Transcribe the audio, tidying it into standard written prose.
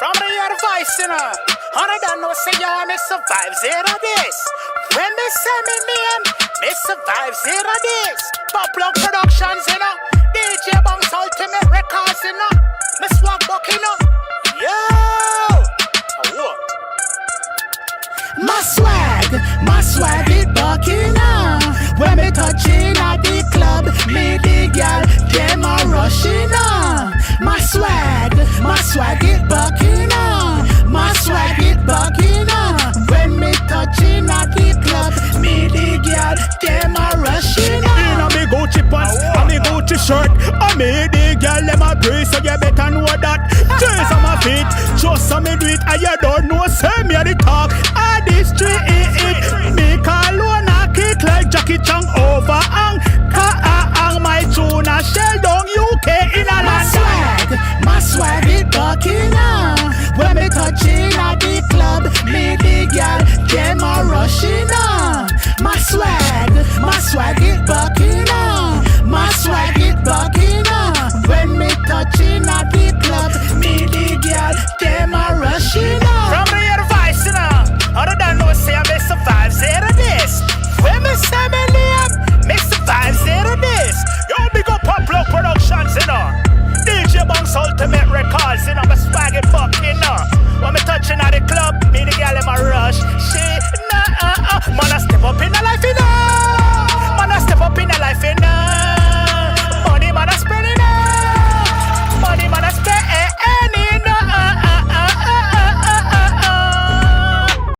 From the year Vybz, you know. And I don't know, say yo, I miss the Vybz here of this. When me say me name, miss the Vybz here of this. Pop Plug Productions, you know. DJ Bounce Ultimate Recordz, you know. Me swag buck, you know. Yo! My swag it buck, you know. When me touching at the club, me the girl, them a rushing on. My swag it buck, you know. My swag it buck, you know. When me touching at the club, me the girl, them a rushing on. Inna me Gucci pants, and me Gucci shirt, and me the girl, them a brace, so you better know that. Jeans on my feet, just so me do it, and you don't know, say me a the talk. I the street, me call one a kick like Jackie Chan over hang. Ka-hang my tune a shell down UK in a land. My swag it buck, you know. When me touching at the club, me the girl, them a rushing on. My swag it